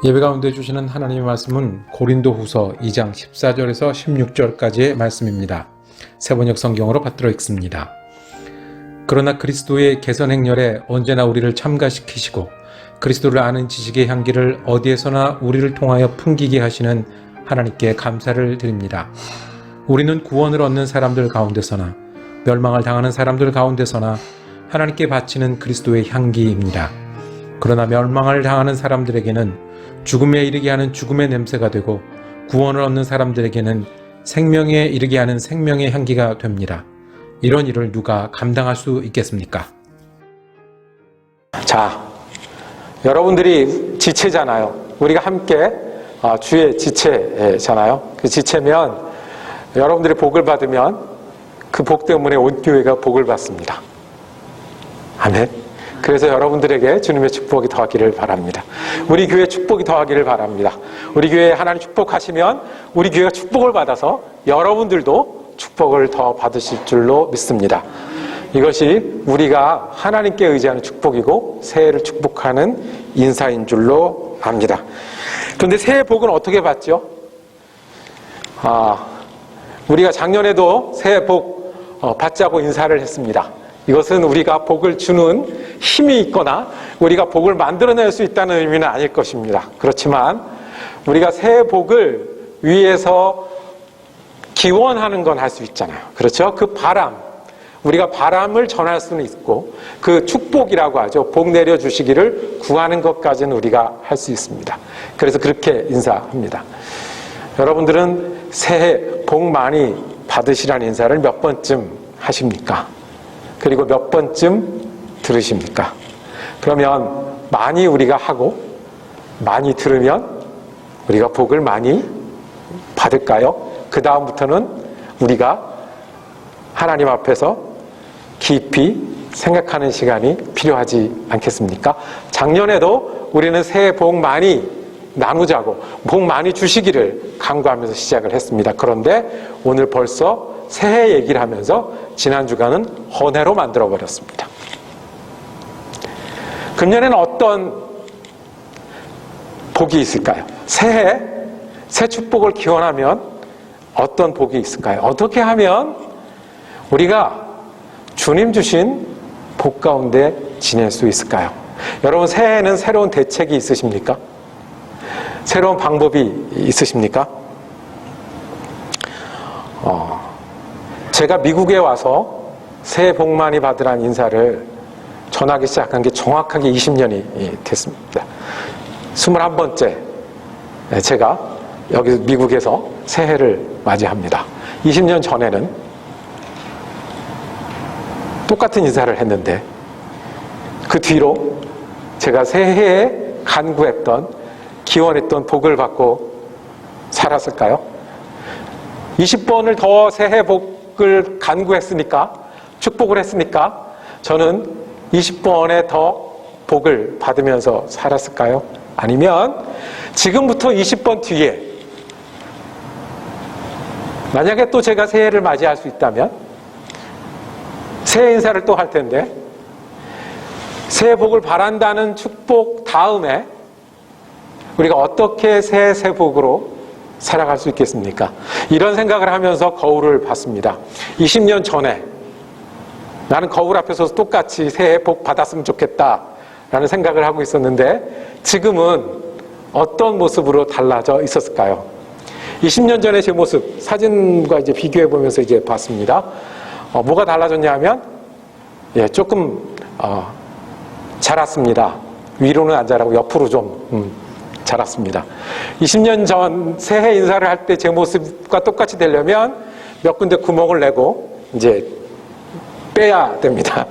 예배 가운데 주시는 하나님의 말씀은 고린도후서 2장 14절에서 16절까지의 말씀입니다. 세번역 성경으로 받들어 읽습니다. 그러나 그리스도의 개선 행렬에 언제나 우리를 참가시키시고 그리스도를 아는 지식의 향기를 어디에서나 우리를 통하여 풍기게 하시는 하나님께 감사를 드립니다. 우리는 구원을 얻는 사람들 가운데서나 멸망을 당하는 사람들 가운데서나 하나님께 바치는 그리스도의 향기입니다. 그러나 멸망을 당하는 사람들에게는 죽음에 이르게 하는 죽음의 냄새가 되고 구원을 얻는 사람들에게는 생명에 이르게 하는 생명의 향기가 됩니다. 이런 일을 누가 감당할 수 있겠습니까? 자, 여러분들이 지체잖아요. 우리가 함께 주의 지체잖아요. 그 지체면 여러분들이 복을 받으면 그 복 때문에 온 교회가 복을 받습니다. 아멘. 그래서 여러분들에게 주님의 축복이 더하기를 바랍니다. 우리 교회 축복이 더하기를 바랍니다. 우리 교회 하나님 축복하시면 우리 교회가 축복을 받아서 여러분들도 축복을 더 받으실 줄로 믿습니다. 이것이 우리가 하나님께 의지하는 축복이고 새해를 축복하는 인사인 줄로 압니다. 그런데 새해 복은 어떻게 받죠? 우리가 작년에도 새해 복 받자고 인사를 했습니다. 이것은 우리가 복을 주는 힘이 있거나 우리가 복을 만들어낼 수 있다는 의미는 아닐 것입니다. 그렇지만 우리가 새해 복을 위해서 기원하는 건 할 수 있잖아요. 그렇죠? 그 바람, 우리가 바람을 전할 수는 있고 그 축복이라고 하죠. 복 내려주시기를 구하는 것까지는 우리가 할 수 있습니다. 그래서 그렇게 인사합니다. 여러분들은 새해 복 많이 받으시라는 인사를 몇 번쯤 하십니까? 그리고 몇 번쯤 들으십니까? 그러면 많이 우리가 하고 많이 들으면 우리가 복을 많이 받을까요? 그 다음부터는 우리가 하나님 앞에서 깊이 생각하는 시간이 필요하지 않겠습니까? 작년에도 우리는 새해 복 많이 나누자고 복 많이 주시기를 간구하면서 시작을 했습니다. 그런데 오늘 벌써 새해 얘기를 하면서 지난 주간은 헌해로 만들어버렸습니다. 금년에는 어떤 복이 있을까요? 새해, 새 축복을 기원하면 어떤 복이 있을까요? 어떻게 하면 우리가 주님 주신 복 가운데 지낼 수 있을까요? 여러분, 새해에는 새로운 대책이 있으십니까? 새로운 방법이 있으십니까? 제가 미국에 와서 새해 복 많이 받으라는 인사를 전하기 시작한 게 정확하게 20년이 됐습니다. 21번째 제가 여기 미국에서 새해를 맞이합니다. 20년 전에는 똑같은 인사를 했는데 그 뒤로 제가 새해에 간구했던 기원했던 복을 받고 살았을까요? 20번을 더 새해 복을 간구했으니까 축복을 했으니까 저는 20번에 더 복을 받으면서 살았을까요? 아니면 지금부터 20번 뒤에 만약에 또 제가 새해를 맞이할 수 있다면 새해 인사를 또 할 텐데 새해 복을 바란다는 축복 다음에 우리가 어떻게 새 복으로 살아갈 수 있겠습니까? 이런 생각을 하면서 거울을 봤습니다. 20년 전에 나는 거울 앞에서 똑같이 새해 복 받았으면 좋겠다라는 생각을 하고 있었는데 지금은 어떤 모습으로 달라져 있었을까요? 20년 전의 제 모습 사진과 이제 비교해 보면서 이제 봤습니다. 뭐가 달라졌냐 하면 조금 자랐습니다. 위로는 안 자라고 옆으로 좀 자랐습니다. 20년 전 새해 인사를 할 때 제 모습과 똑같이 되려면 몇 군데 구멍을 내고 이제 빼야 됩니다.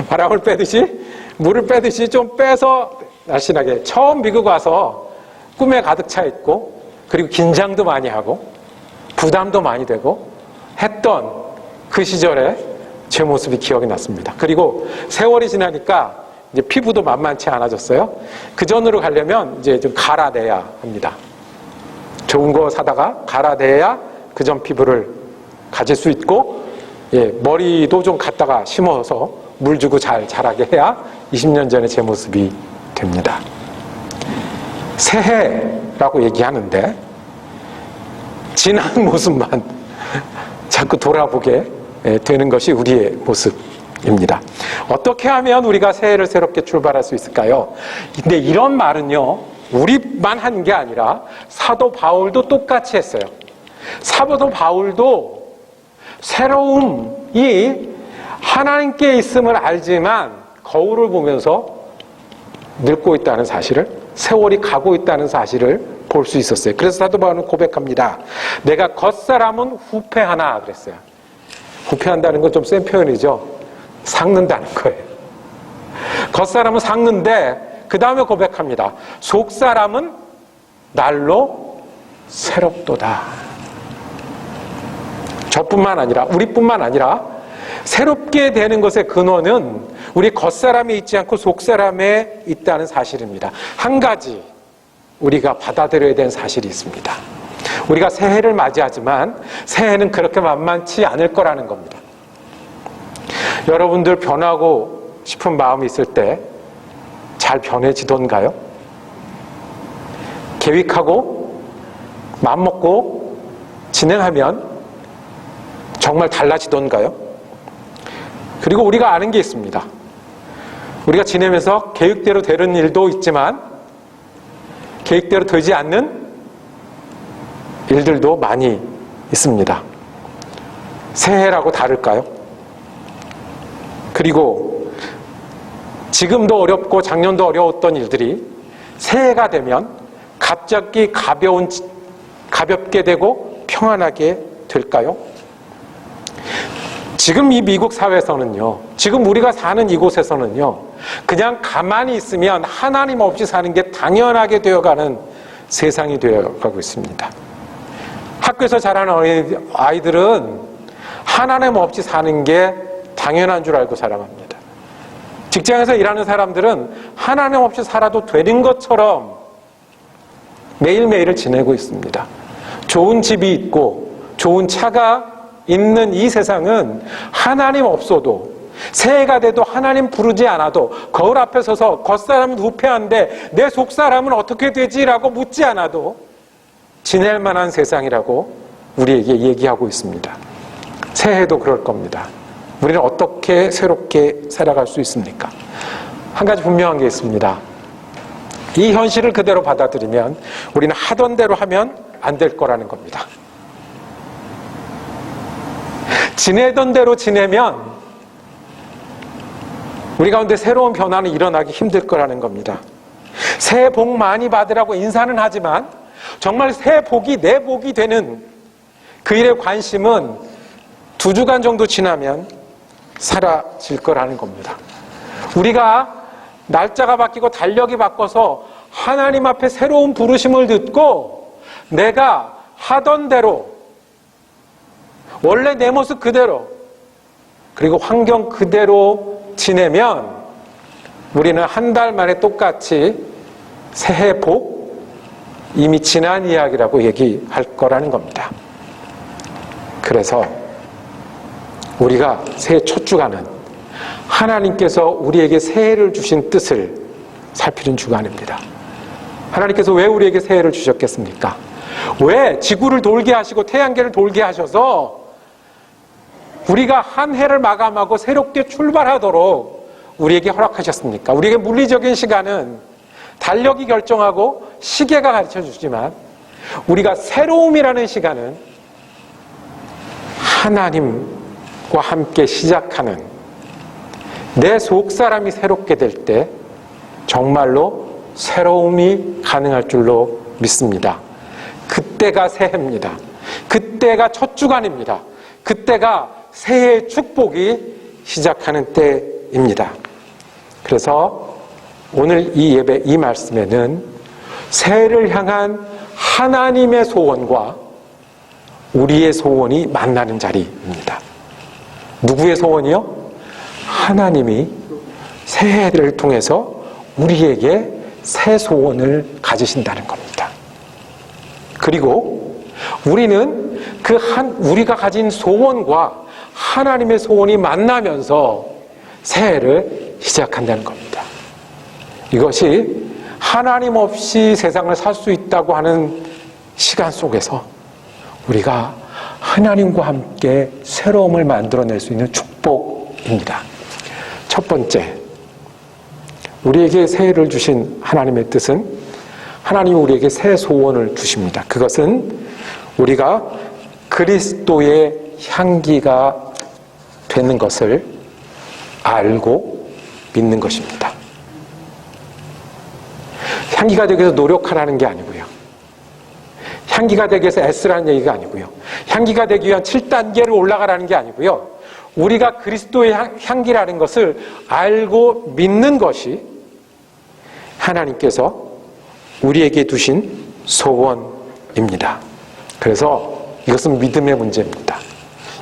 바람을 빼듯이 물을 빼듯이 좀 빼서 날씬하게 처음 미국 와서 꿈에 가득 차 있고 그리고 긴장도 많이 하고 부담도 많이 되고 했던 그 시절에 제 모습이 기억이 났습니다. 그리고 세월이 지나니까 이제 피부도 만만치 않아졌어요. 그 전으로 가려면 이제 좀 갈아내야 합니다. 좋은 거 사다가 갈아내야 그 전 피부를 가질 수 있고, 머리도 좀 갖다가 심어서 물 주고 잘 자라게 해야 20년 전의 제 모습이 됩니다. 새해라고 얘기하는데 지난 모습만 자꾸 돌아보게 되는 것이 우리의 모습입니다. 어떻게 하면 우리가 새해를 새롭게 출발할 수 있을까요? 근데 이런 말은요, 우리만 한 게 아니라 사도 바울도 똑같이 했어요. 사도 바울도 새로움이 하나님께 있음을 알지만 거울을 보면서 늙고 있다는 사실을, 세월이 가고 있다는 사실을 볼 수 있었어요. 그래서 사도 바울은 고백합니다. 내가 겉사람은 후패하나 그랬어요. 후패한다는 건 좀 센 표현이죠. 삭는다는 거예요. 겉사람은 삭는데 그 다음에 고백합니다. 속사람은 날로 새롭도다. 저뿐만 아니라, 우리뿐만 아니라 새롭게 되는 것의 근원은 우리 겉사람에 있지 않고 속사람에 있다는 사실입니다. 한 가지 우리가 받아들여야 되는 사실이 있습니다. 우리가 새해를 맞이하지만 새해는 그렇게 만만치 않을 거라는 겁니다. 여러분들 변하고 싶은 마음이 있을 때 잘 변해지던가요? 계획하고 마음먹고 진행하면 정말 달라지던가요? 그리고 우리가 아는 게 있습니다. 우리가 지내면서 계획대로 되는 일도 있지만 계획대로 되지 않는 일들도 많이 있습니다. 새해라고 다를까요? 그리고 지금도 어렵고 작년도 어려웠던 일들이 새해가 되면 갑자기 가볍게 되고 평안하게 될까요? 지금 이 미국 사회에서는요, 지금 우리가 사는 이곳에서는요, 그냥 가만히 있으면 하나님 없이 사는 게 당연하게 되어가는 세상이 되어가고 있습니다. 학교에서 자라는 아이들은 하나님 없이 사는 게 당연한 줄 알고 살아갑니다. 직장에서 일하는 사람들은 하나님 없이 살아도 되는 것처럼 매일매일을 지내고 있습니다. 좋은 집이 있고 좋은 차가 있는 이 세상은 하나님 없어도, 새해가 돼도 하나님 부르지 않아도, 거울 앞에 서서 겉사람은 후패한데 내 속사람은 어떻게 되지라고 묻지 않아도 지낼 만한 세상이라고 우리에게 얘기하고 있습니다. 새해도 그럴 겁니다. 우리는 어떻게 새롭게 살아갈 수 있습니까? 한 가지 분명한 게 있습니다. 이 현실을 그대로 받아들이면 우리는 하던 대로 하면 안 될 거라는 겁니다. 지내던 대로 지내면 우리 가운데 새로운 변화는 일어나기 힘들 거라는 겁니다. 새해 복 많이 받으라고 인사는 하지만 정말 새해 복이 내 복이 되는 그 일에 관심은 2주간 정도 지나면 사라질 거라는 겁니다. 우리가 날짜가 바뀌고 달력이 바꿔서 하나님 앞에 새로운 부르심을 듣고 내가 하던 대로, 원래 내 모습 그대로, 그리고 환경 그대로 지내면 우리는 한 달 만에 똑같이 새해 복, 이미 지난 이야기라고 얘기할 거라는 겁니다. 그래서 우리가 새해 첫 주간은 하나님께서 우리에게 새해를 주신 뜻을 살피는 주간입니다. 하나님께서 왜 우리에게 새해를 주셨겠습니까? 왜 지구를 돌게 하시고 태양계를 돌게 하셔서 우리가 한 해를 마감하고 새롭게 출발하도록 우리에게 허락하셨습니까? 우리에게 물리적인 시간은 달력이 결정하고 시계가 가르쳐주지만 우리가 새로움이라는 시간은 하나님과 함께 시작하는, 내 속사람이 새롭게 될 때 정말로 새로움이 가능할 줄로 믿습니다. 그때가 새해입니다. 그때가 첫 주간입니다. 그때가 새해의 축복이 시작하는 때입니다. 그래서 오늘 이 예배, 이 말씀에는 새해를 향한 하나님의 소원과 우리의 소원이 만나는 자리입니다. 누구의 소원이요? 하나님이 새해를 통해서 우리에게 새 소원을 가지신다는 겁니다. 그리고 우리는 우리가 가진 소원과 하나님의 소원이 만나면서 새해를 시작한다는 겁니다. 이것이 하나님 없이 세상을 살 수 있다고 하는 시간 속에서 우리가 하나님과 함께 새로움을 만들어낼 수 있는 축복입니다. 첫 번째, 우리에게 새해를 주신 하나님의 뜻은 하나님이 우리에게 새 소원을 주십니다. 그것은 우리가 그리스도의 향기가 되는 것을 알고 믿는 것입니다. 향기가 되기 위해서 노력하라는 게 아니고요. 향기가 되기 위해서 애쓰라는 얘기가 아니고요. 향기가 되기 위한 7단계를 올라가라는 게 아니고요. 우리가 그리스도의 향기라는 것을 알고 믿는 것이 하나님께서 우리에게 두신 소원입니다. 그래서 이것은 믿음의 문제입니다.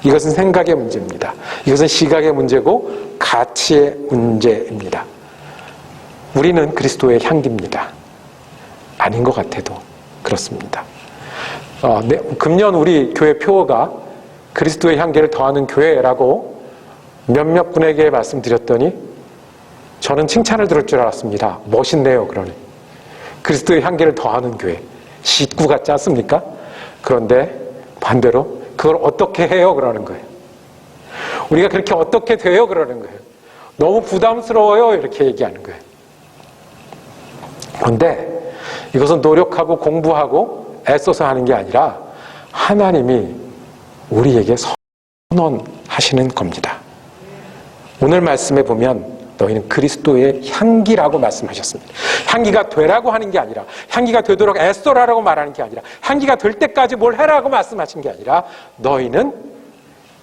이것은 생각의 문제입니다. 이것은 시각의 문제고 가치의 문제입니다. 우리는 그리스도의 향기입니다. 아닌 것 같아도 그렇습니다. 금년 우리 교회 표어가 그리스도의 향기를 더하는 교회라고 몇몇 분에게 말씀드렸더니 저는 칭찬을 들을 줄 알았습니다. 멋있네요. 그러니 그리스도의 향기를 더하는 교회, 식구 같지 않습니까? 그런데 반대로 그걸 어떻게 해요? 그러는 거예요. 우리가 그렇게 어떻게 돼요? 그러는 거예요. 너무 부담스러워요. 이렇게 얘기하는 거예요. 그런데 이것은 노력하고 공부하고 애써서 하는 게 아니라 하나님이 우리에게 선언하시는 겁니다. 오늘 말씀에 보면 너희는 그리스도의 향기라고 말씀하셨습니다. 향기가 되라고 하는 게 아니라, 향기가 되도록 애써라라고 말하는 게 아니라, 향기가 될 때까지 뭘 해라고 말씀하신 게 아니라 너희는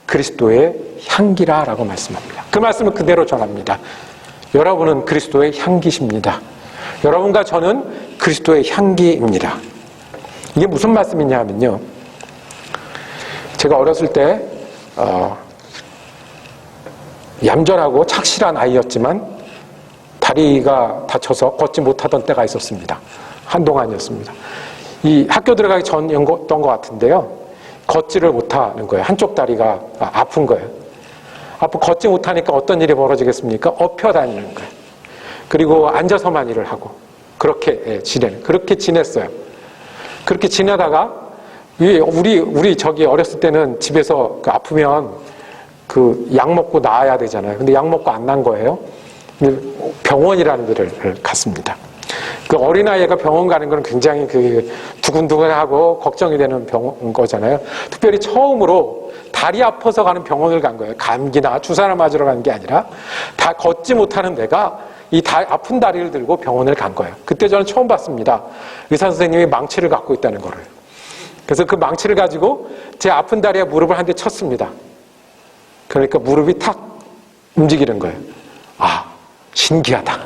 그리스도의 향기라라고 말씀합니다. 그 말씀을 그대로 전합니다. 여러분은 그리스도의 향기십니다. 여러분과 저는 그리스도의 향기입니다. 이게 무슨 말씀이냐 하면요, 제가 어렸을 때 얌전하고 착실한 아이였지만 다리가 다쳐서 걷지 못하던 때가 있었습니다. 한동안이었습니다. 이 학교 들어가기 전이었던 것 같은데요, 걷지를 못하는 거예요. 한쪽 다리가 아픈 거예요. 걷지 못하니까 어떤 일이 벌어지겠습니까? 엎혀 다니는 거예요. 그리고 앉아서만 일을 하고 그렇게 지냈어요. 그렇게 지내다가 우리 저기 어렸을 때는 집에서 아프면 그 약 먹고 나아야 되잖아요. 근데 약 먹고 안 난 거예요. 병원이라는 데를 갔습니다. 그 어린아이가 병원 가는 건 굉장히 그 두근두근하고 걱정이 되는 거잖아요. 특별히 처음으로 다리 아파서 가는 병원을 간 거예요. 감기나 주사를 맞으러 가는 게 아니라 다 걷지 못하는 데가 이 아픈 다리를 들고 병원을 간 거예요. 그때 저는 처음 봤습니다. 의사 선생님이 망치를 갖고 있다는 거를. 그래서 그 망치를 가지고 제 아픈 다리에 무릎을 한 대 쳤습니다. 그러니까 무릎이 탁 움직이는 거예요. 아, 신기하다.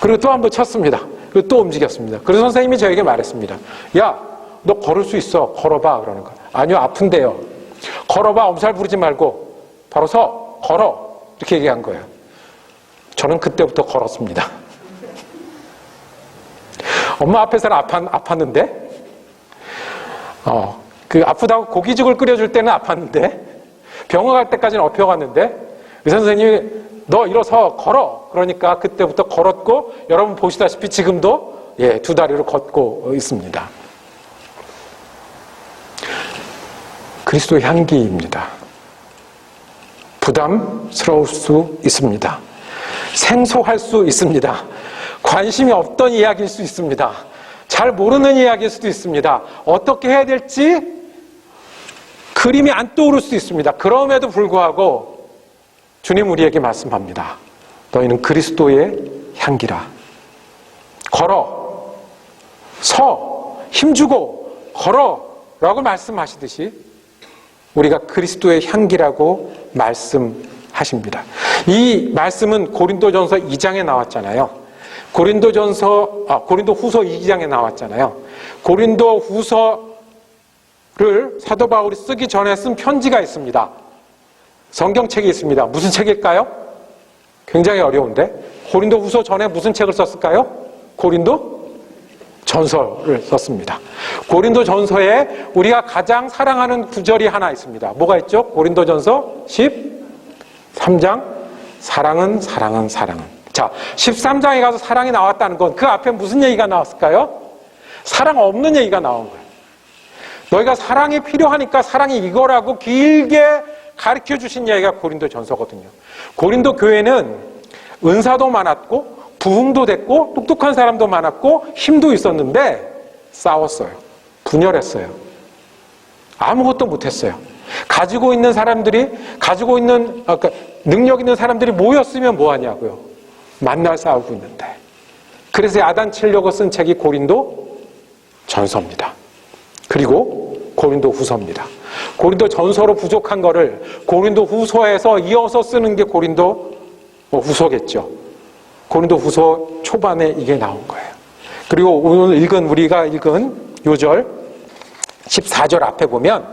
그리고 또 한 번 쳤습니다. 그리고 또 움직였습니다. 그래서 선생님이 저에게 말했습니다. 야, 너 걸을 수 있어. 걸어봐. 그러는 거예요. 아니요, 아픈데요. 걸어봐. 엄살 부리지 말고 바로 서. 걸어. 이렇게 얘기한 거예요. 저는 그때부터 걸었습니다. 엄마 앞에서는 아팠는데, 그 아프다고 고기죽을 끓여줄 때는 아팠는데, 병원 갈 때까지는 엎혀갔는데, 의사 선생님이 너 일어서 걸어. 그러니까 그때부터 걸었고, 여러분 보시다시피 지금도 두 다리로 걷고 있습니다. 그리스도의 향기입니다. 부담스러울 수 있습니다. 생소할 수 있습니다. 관심이 없던 이야기일 수 있습니다. 잘 모르는 이야기일 수도 있습니다. 어떻게 해야 될지 그림이 안 떠오를 수도 있습니다. 그럼에도 불구하고 주님 우리에게 말씀합니다. 너희는 그리스도의 향기라. 걸어, 서, 힘주고 걸어 라고 말씀하시듯이 우리가 그리스도의 향기라고 말씀하십니다. 이 말씀은 고린도전서 2장에 나왔잖아요. 고린도 후서 2장에 나왔잖아요. 고린도 후서를 사도 바울이 쓰기 전에 쓴 편지가 있습니다. 성경책이 있습니다. 무슨 책일까요? 굉장히 어려운데. 고린도 후서 전에 무슨 책을 썼을까요? 고린도 전서를 썼습니다. 고린도 전서에 우리가 가장 사랑하는 구절이 하나 있습니다. 뭐가 있죠? 고린도 전서 13장 사랑은. 자, 13장에 가서 사랑이 나왔다는 건 그 앞에 무슨 얘기가 나왔을까요? 사랑 없는 얘기가 나온 거예요. 너희가 사랑이 필요하니까 사랑이 이거라고 길게 가르쳐 주신 얘기가 고린도 전서거든요. 고린도 교회는 은사도 많았고 부흥도 됐고 똑똑한 사람도 많았고 힘도 있었는데 싸웠어요. 분열했어요. 아무것도 못했어요. 가지고 있는 사람들이 그러니까 능력 있는 사람들이 모였으면 뭐하냐고요. 만날 싸우고 있는데. 그래서 야단 치려고 쓴 책이 고린도 전서입니다. 그리고 고린도 후서입니다. 고린도 전서로 부족한 거를 고린도 후서에서 이어서 쓰는 게 고린도 후서겠죠. 고린도 후서 초반에 이게 나온 거예요. 그리고 오늘 우리가 읽은 요절 14절 앞에 보면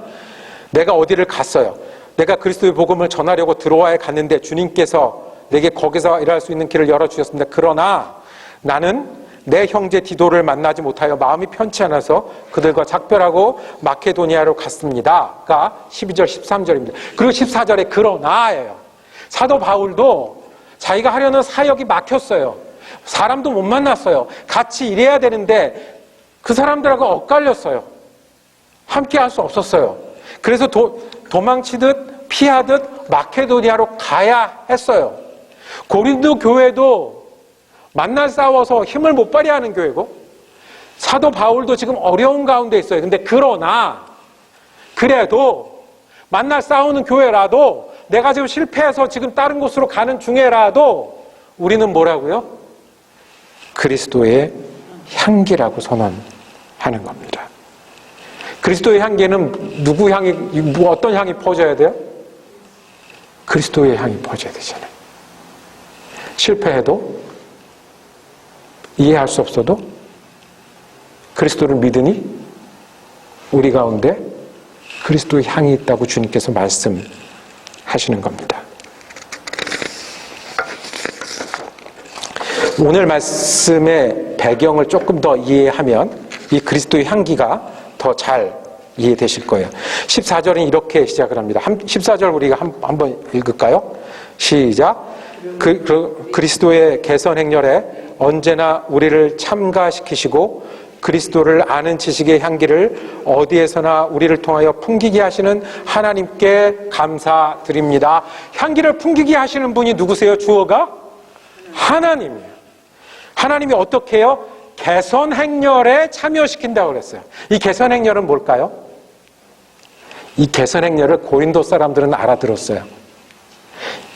내가 어디를 갔어요. 내가 그리스도의 복음을 전하려고 드로아에 갔는데 주님께서 내게 거기서 일할 수 있는 길을 열어주셨습니다. 그러나 나는 내 형제 디도를 만나지 못하여 마음이 편치 않아서 그들과 작별하고 마케도니아로 갔습니다.가 12절 13절입니다. 그리고 14절에 그러나예요. 사도 바울도 자기가 하려는 사역이 막혔어요. 사람도 못 만났어요. 같이 일해야 되는데 그 사람들하고 엇갈렸어요. 함께 할 수 없었어요. 그래서 도망치듯 피하듯 마케도니아로 가야 했어요. 고린도 교회도 만날 싸워서 힘을 못 발휘하는 교회고 사도 바울도 지금 어려운 가운데 있어요. 근데 그러나 그래도 만날 싸우는 교회라도 내가 지금 실패해서 지금 다른 곳으로 가는 중에라도 우리는 뭐라고요? 그리스도의 향기라고 선언하는 겁니다. 그리스도의 향기는 누구 향이, 어떤 향이 퍼져야 돼요? 그리스도의 향이 퍼져야 되잖아요. 실패해도 이해할 수 없어도 그리스도를 믿으니 우리 가운데 그리스도의 향이 있다고 주님께서 말씀하시는 겁니다. 오늘 말씀의 배경을 조금 더 이해하면 이 그리스도의 향기가 더 잘 이해되실 거예요. 14절은 이렇게 시작을 합니다. 14절 우리가 한번 읽을까요? 시작. 그리스도의 개선 행렬에 언제나 우리를 참가시키시고 그리스도를 아는 지식의 향기를 어디에서나 우리를 통하여 풍기게 하시는 하나님께 감사드립니다. 향기를 풍기게 하시는 분이 누구세요? 주어가? 하나님이에요. 하나님이 어떻게 해요? 개선 행렬에 참여시킨다고 그랬어요. 이 개선 행렬은 뭘까요? 이 개선 행렬을 고린도 사람들은 알아들었어요.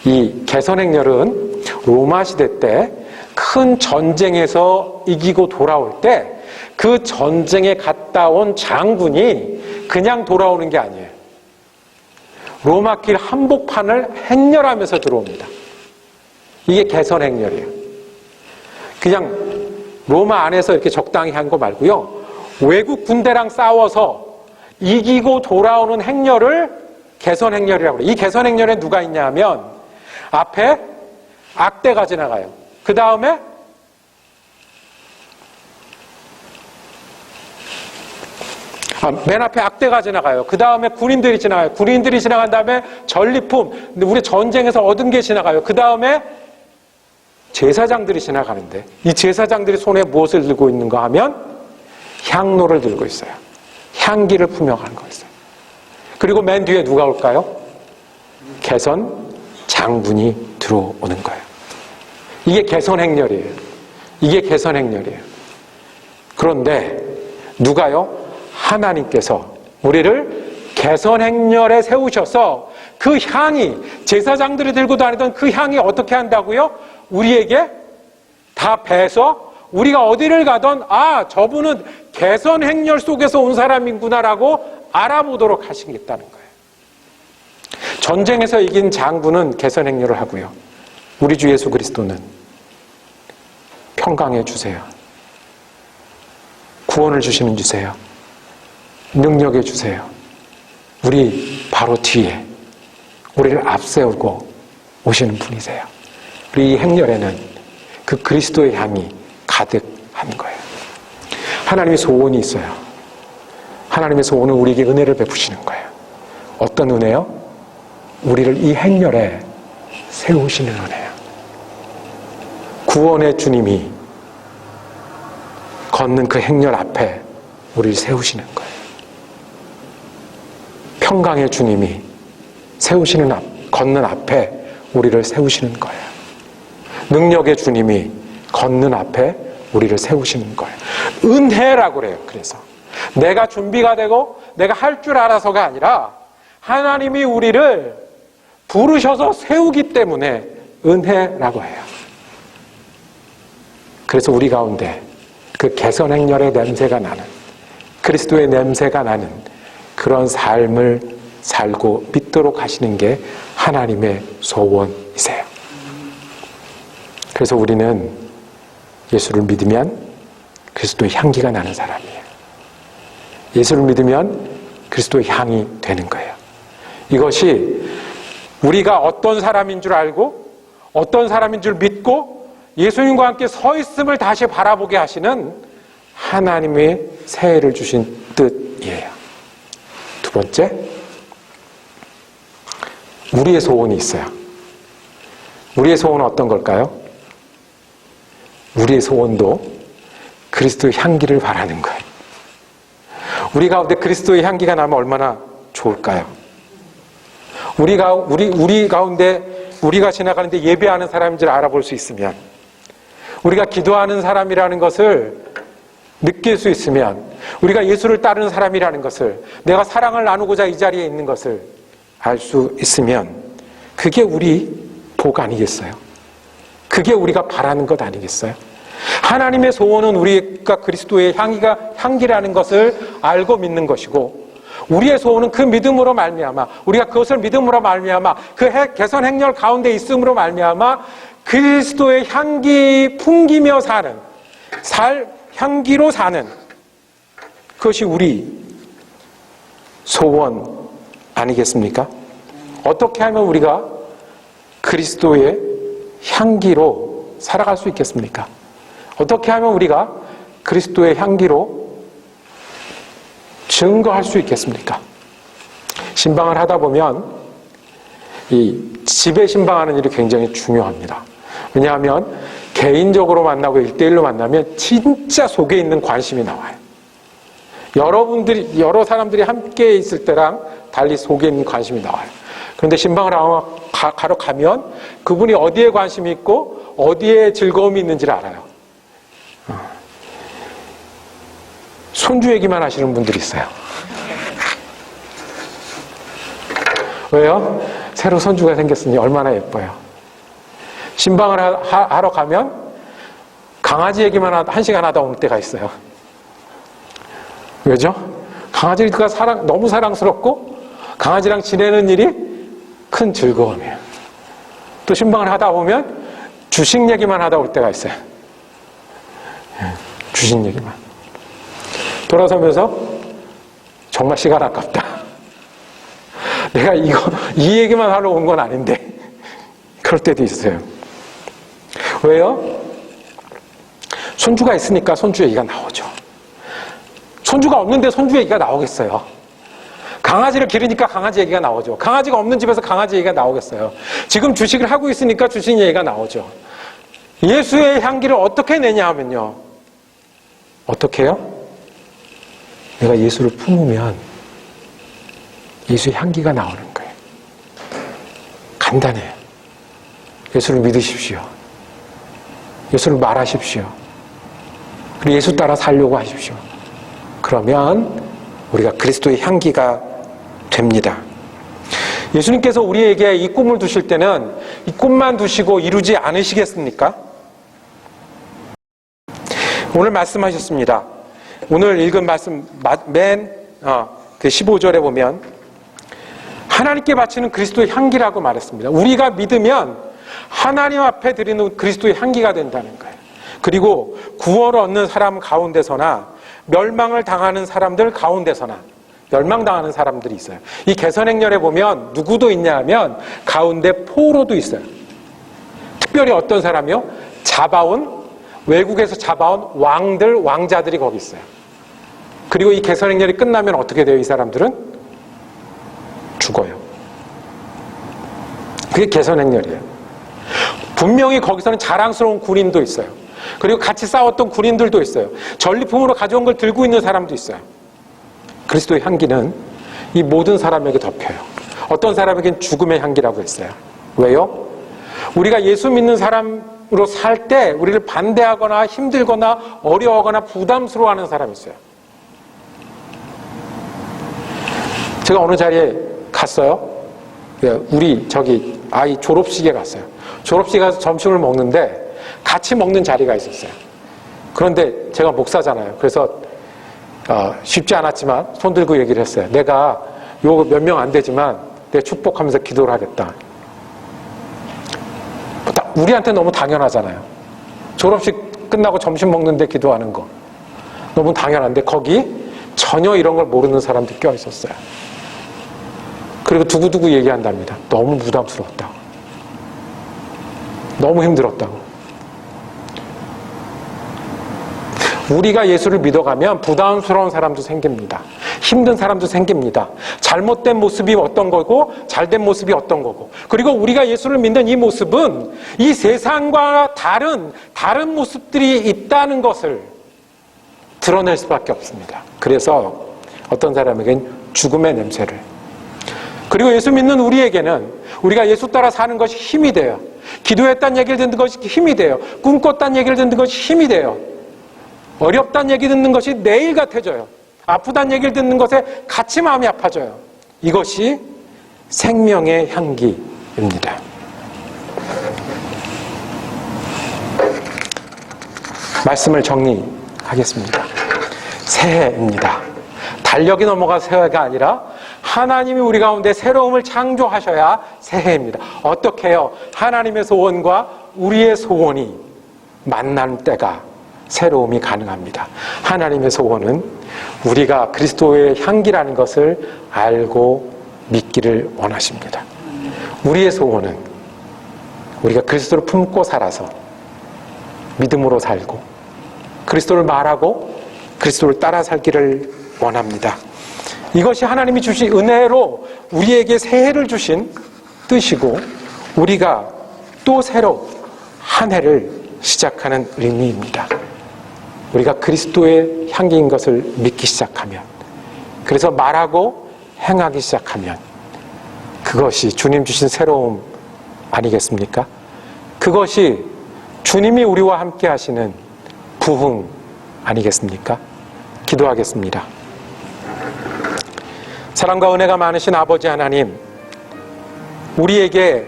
이 개선 행렬은 로마 시대 때 큰 전쟁에서 이기고 돌아올 때 그 전쟁에 갔다 온 장군이 그냥 돌아오는 게 아니에요. 로마길 한복판을 행렬하면서 들어옵니다. 이게 개선 행렬이에요. 그냥 로마 안에서 이렇게 적당히 한 거 말고요. 외국 군대랑 싸워서 이기고 돌아오는 행렬을 개선 행렬이라고 그래요. 이 개선 행렬에 누가 있냐 하면 앞에 악대가 지나가요. 그 다음에 맨 앞에 악대가 지나가요. 그 다음에 군인들이 지나가요. 군인들이 지나간 다음에 전리품, 우리 전쟁에서 얻은 게 지나가요. 그 다음에 제사장들이 지나가는데 이 제사장들이 손에 무엇을 들고 있는가 하면 향로를 들고 있어요. 향기를 품어가는 거였어요. 그리고 맨 뒤에 누가 올까요? 개선 장군이 들어오는 거예요. 이게 개선 행렬이에요. 이게 개선 행렬이에요. 그런데 누가요? 하나님께서 우리를 개선 행렬에 세우셔서 그 향이 제사장들이 들고 다니던 그 향이 어떻게 한다고요? 우리에게 다 배서 우리가 어디를 가던 저분은 개선 행렬 속에서 온 사람이구나라고 알아보도록 하시겠다는 거예요. 전쟁에서 이긴 장군은 개선 행렬을 하고요. 우리 주 예수 그리스도는 평강해 주세요. 구원을 주시는 주세요. 능력해 주세요. 우리 바로 뒤에 우리를 앞세우고 오시는 분이세요. 우리 이 행렬에는 그 그리스도의 향이 가득한 거예요. 하나님의 소원이 있어요. 하나님의 소원은 우리에게 은혜를 베푸시는 거예요. 어떤 은혜요? 우리를 이 행렬에 세우시는 은혜예요. 구원의 주님이 걷는 그 행렬 앞에 우리를 세우시는 거예요. 평강의 주님이 걷는 앞에 우리를 세우시는 거예요. 능력의 주님이 걷는 앞에 우리를 세우시는 거예요. 은혜라고 그래요. 그래서 내가 준비가 되고 내가 할 줄 알아서가 아니라 하나님이 우리를 부르셔서 세우기 때문에 은혜라고 해요. 그래서 우리 가운데 그 개선 행렬의 냄새가 나는, 그리스도의 냄새가 나는 그런 삶을 살고 믿도록 하시는 게 하나님의 소원이세요. 그래서 우리는 예수를 믿으면 그리스도의 향기가 나는 사람이에요. 예수를 믿으면 그리스도의 향이 되는 거예요. 이것이 우리가 어떤 사람인 줄 알고 어떤 사람인 줄 믿고 예수님과 함께 서 있음을 다시 바라보게 하시는 하나님의 새해를 주신 뜻이에요. 두 번째, 우리의 소원이 있어요. 우리의 소원은 어떤 걸까요? 우리의 소원도 그리스도의 향기를 바라는 거예요. 우리 가운데 그리스도의 향기가 나면 얼마나 좋을까요? 우리 가운데 우리가 지나가는데 예배하는 사람인지를 알아볼 수 있으면, 우리가 기도하는 사람이라는 것을 느낄 수 있으면, 우리가 예수를 따르는 사람이라는 것을, 내가 사랑을 나누고자 이 자리에 있는 것을 알 수 있으면 그게 우리 복 아니겠어요? 그게 우리가 바라는 것 아니겠어요? 하나님의 소원은 우리가 그리스도의 향기라는 것을 알고 믿는 것이고, 우리의 소원은 그 믿음으로 말미암아, 우리가 그것을 믿음으로 말미암아 그 개선 행렬 가운데 있음으로 말미암아 그리스도의 향기 풍기며 사는, 향기로 사는, 그것이 우리 소원 아니겠습니까? 어떻게 하면 우리가 그리스도의 향기로 살아갈 수 있겠습니까? 어떻게 하면 우리가 그리스도의 향기로 증거할 수 있겠습니까? 신방을 하다 보면 이 집에 신방하는 일이 굉장히 중요합니다. 왜냐하면 개인적으로 만나고 1대1로 만나면 진짜 속에 있는 관심이 나와요. 여러 사람들이 함께 있을 때랑 달리 속에 있는 관심이 나와요. 그런데 신방을 가러 가면 그분이 어디에 관심이 있고 어디에 즐거움이 있는지를 알아요. 손주 얘기만 하시는 분들이 있어요. 왜요? 새로 손주가 생겼으니 얼마나 예뻐요. 신방을 하러 가면 강아지 얘기만 1시간 하다 올 때가 있어요. 왜죠? 강아지가 너무 사랑스럽고 강아지랑 지내는 일이 큰 즐거움이에요. 또 신방을 하다 보면 주식 얘기만 하다 올 때가 있어요. 주식 얘기만. 돌아서면서 정말 시간 아깝다. 내가 이 얘기만 하러 온 건 아닌데. 그럴 때도 있어요. 왜요? 손주가 있으니까 손주 얘기가 나오죠. 손주가 없는데 손주 얘기가 나오겠어요. 강아지를 기르니까 강아지 얘기가 나오죠. 강아지가 없는 집에서 강아지 얘기가 나오겠어요. 지금 주식을 하고 있으니까 주식 얘기가 나오죠. 예수의 향기를 어떻게 내냐 하면요. 어떻게 해요? 내가 예수를 품으면 예수의 향기가 나오는 거예요. 간단해요. 예수를 믿으십시오. 예수를 말하십시오. 그리고 예수 따라 살려고 하십시오. 그러면 우리가 그리스도의 향기가 됩니다. 예수님께서 우리에게 이 꿈을 두실 때는 이 꿈만 두시고 이루지 않으시겠습니까? 오늘 말씀하셨습니다. 오늘 읽은 말씀 그 15절에 보면 하나님께 바치는 그리스도의 향기라고 말했습니다. 우리가 믿으면 하나님 앞에 드리는 그리스도의 향기가 된다는 거예요. 그리고 구원을 얻는 사람 가운데서나 멸망을 당하는 사람들 가운데서나 멸망당하는 사람들이 있어요. 이 개선행렬에 보면 누구도 있냐 하면 가운데 포로도 있어요. 특별히 어떤 사람이요? 외국에서 잡아온 왕자들이 거기 있어요. 그리고 이 개선행렬이 끝나면 어떻게 돼요? 이 사람들은 죽어요. 그게 개선행렬이에요. 분명히 거기서는 자랑스러운 군인도 있어요. 그리고 같이 싸웠던 군인들도 있어요. 전리품으로 가져온 걸 들고 있는 사람도 있어요. 그리스도의 향기는 이 모든 사람에게 덮여요. 어떤 사람에겐 죽음의 향기라고 했어요. 왜요? 우리가 예수 믿는 사람으로 살 때 우리를 반대하거나 힘들거나 어려워하거나 부담스러워하는 사람이 있어요. 제가 어느 자리에 갔어요. 우리 저기 아이 졸업식에 갔어요. 졸업식에 가서 점심을 먹는데 같이 먹는 자리가 있었어요. 그런데 제가 목사잖아요. 그래서 쉽지 않았지만 손 들고 얘기를 했어요. 내가 요 몇 명 안 되지만 내가 축복하면서 기도를 하겠다. 우리한테 너무 당연하잖아요. 졸업식 끝나고 점심 먹는데 기도하는 거 너무 당연한데 거기 전혀 이런 걸 모르는 사람도 껴 있었어요. 그리고 두고두고 얘기한답니다. 너무 부담스러웠다고. 너무 힘들었다고. 우리가 예수를 믿어가면 부담스러운 사람도 생깁니다. 힘든 사람도 생깁니다. 잘못된 모습이 어떤 거고 잘된 모습이 어떤 거고, 그리고 우리가 예수를 믿는 이 모습은 이 세상과 다른 모습들이 있다는 것을 드러낼 수밖에 없습니다. 그래서 어떤 사람에겐 죽음의 냄새를, 그리고 예수 믿는 우리에게는 우리가 예수 따라 사는 것이 힘이 돼요. 기도했다는 얘기를 듣는 것이 힘이 돼요. 꿈꿨다는 얘기를 듣는 것이 힘이 돼요. 어렵다는 얘기 듣는 것이 내일 같아져요. 아프다는 얘기를 듣는 것에 같이 마음이 아파져요. 이것이 생명의 향기입니다. 말씀을 정리하겠습니다. 새해입니다. 달력이 넘어가 새해가 아니라 하나님이 우리 가운데 새로움을 창조하셔야 새해입니다. 어떻게 해요? 하나님의 소원과 우리의 소원이 만난 때가 새로움이 가능합니다. 하나님의 소원은 우리가 그리스도의 향기라는 것을 알고 믿기를 원하십니다. 우리의 소원은 우리가 그리스도를 품고 살아서 믿음으로 살고 그리스도를 말하고 그리스도를 따라 살기를 원합니다. 이것이 하나님이 주신 은혜로 우리에게 새해를 주신 뜻이고, 우리가 또 새로 한 해를 시작하는 의미입니다. 우리가 그리스도의 향기인 것을 믿기 시작하면, 그래서 말하고 행하기 시작하면 그것이 주님 주신 새로움 아니겠습니까? 그것이 주님이 우리와 함께 하시는 부흥 아니겠습니까? 기도하겠습니다. 사랑과 은혜가 많으신 아버지 하나님, 우리에게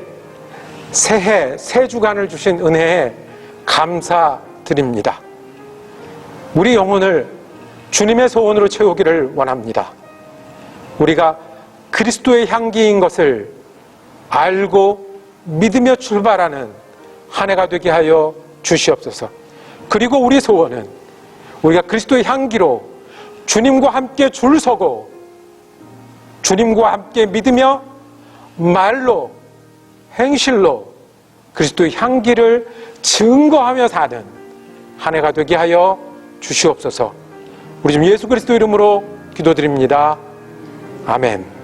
새해, 새 주간을 주신 은혜에 감사드립니다. 우리 영혼을 주님의 소원으로 채우기를 원합니다. 우리가 그리스도의 향기인 것을 알고 믿으며 출발하는 한 해가 되게 하여 주시옵소서. 그리고 우리 소원은 우리가 그리스도의 향기로 주님과 함께 줄 서고 주님과 함께 믿으며 말로 행실로 그리스도의 향기를 증거하며 사는 한 해가 되게 하여 주시옵소서. 우리 주 예수 그리스도 이름으로 기도드립니다. 아멘.